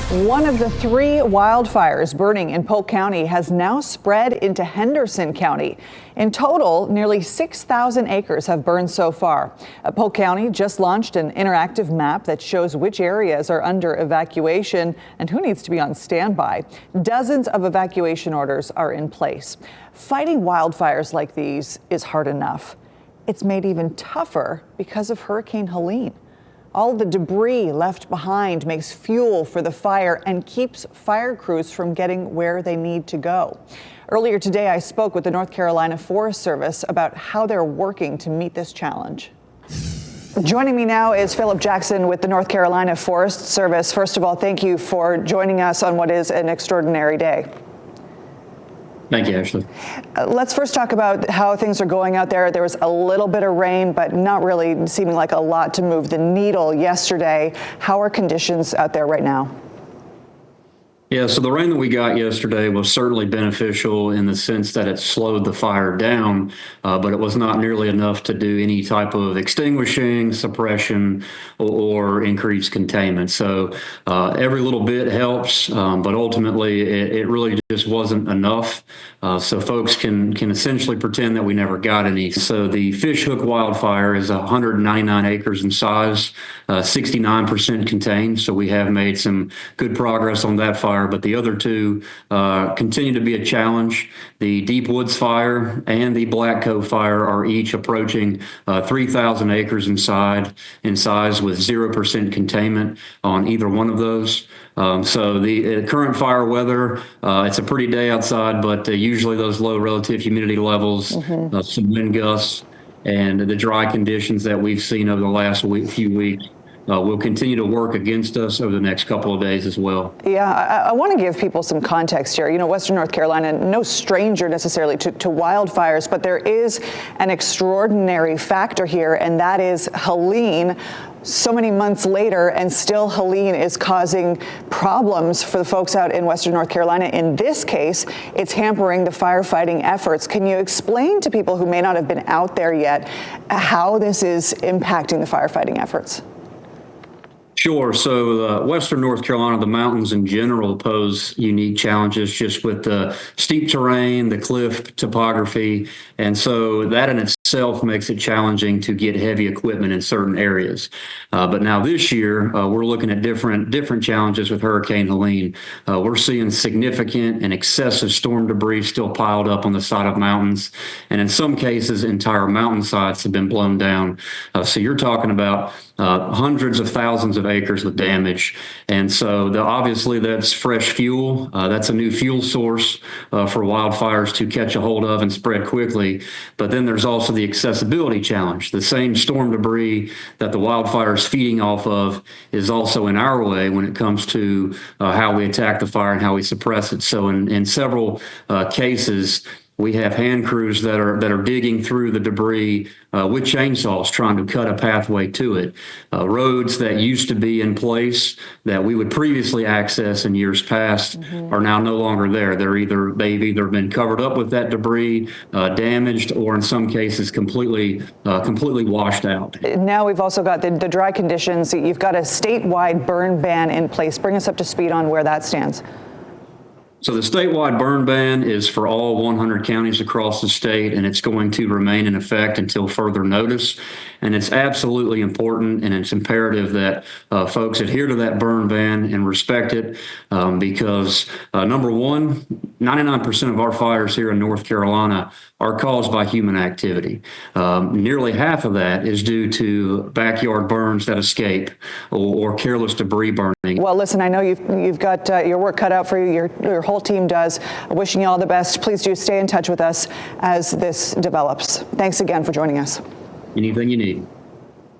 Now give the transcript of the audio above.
One of the three wildfires burning in Polk County has now spread into Henderson County. In total, nearly 6,000 acres have burned so far. Polk County just launched an interactive map that shows which areas are under evacuation and who needs to be on standby. Dozens of evacuation orders are in place. Fighting wildfires like these is hard enough. It's made even tougher because of Hurricane Helene. All the debris left behind makes fuel for the fire and keeps fire crews from getting where they need to go. Earlier today, I spoke with the North Carolina Forest Service about how they're working to meet this challenge. Joining me now is Philip Jackson with the North Carolina Forest Service. First of all, thank you for joining us on what is an extraordinary day. Thank you, Ashley. Let's first talk about how things are going out there. There was a little bit of rain, but not really seeming like a lot to move the needle yesterday. How are conditions out there right now? Yeah, so the rain that we got yesterday was certainly beneficial in the sense that it slowed the fire down, but it was not nearly enough to do any type of extinguishing, suppression, or increased containment. So every little bit helps, but ultimately it really just wasn't enough. So folks can essentially pretend that we never got any. So the Fishhook wildfire is 199 acres in size, 69% contained. So we have made some good progress on that fire. But the other two continue to be a challenge. The Deep Woods fire and the Black Cove fire are each approaching 3,000 acres in size with 0% containment on either one of those. So the current fire weather, it's a pretty day outside, but usually those low relative humidity levels, some wind gusts, and the dry conditions that we've seen over the last few weeks will continue to work against us over the next couple of days as well. Yeah, I want to give people some context here. You know, Western North Carolina, no stranger necessarily to wildfires, but there is an extraordinary factor here, and that is Helene. So many months later, and still Helene is causing problems for the folks out in Western North Carolina. In this case, it's hampering the firefighting efforts. Can you explain to people who may not have been out there yet how this is impacting the firefighting efforts? Sure. So Western North Carolina, the mountains in general pose unique challenges just with the steep terrain, the cliff topography. And so that in itself makes it challenging to get heavy equipment in certain areas. But now this year, we're looking at different challenges with Hurricane Helene. We're seeing significant and excessive storm debris still piled up on the side of mountains. And in some cases, entire mountainsides have been blown down. So you're talking about hundreds of thousands of acres with damage. And so obviously that's fresh fuel. That's a new fuel source for wildfires to catch a hold of and spread quickly. But then there's also the accessibility challenge. The same storm debris that the wildfire is feeding off of is also in our way when it comes to how we attack the fire and how we suppress it. So in several cases, we have hand crews that are digging through the debris with chainsaws, trying to cut a pathway to it. Roads that used to be in place that we would previously access in years past are now no longer there. They've either been covered up with that debris, damaged, or in some cases completely washed out. Now we've also got the dry conditions. You've got a statewide burn ban in place. Bring us up to speed on where that stands. So the statewide burn ban is for all 100 counties across the state, and it's going to remain in effect until further notice. And it's absolutely important, and it's imperative that folks adhere to that burn ban and respect it because, number one, 99% of our fires here in North Carolina are caused by human activity. Nearly half of that is due to backyard burns that escape or careless debris burning. Well, listen, I know you've got your work cut out for you. Your whole team does. Wishing you all the best. Please do stay in touch with us as this develops. Thanks again for joining us. Anything you need.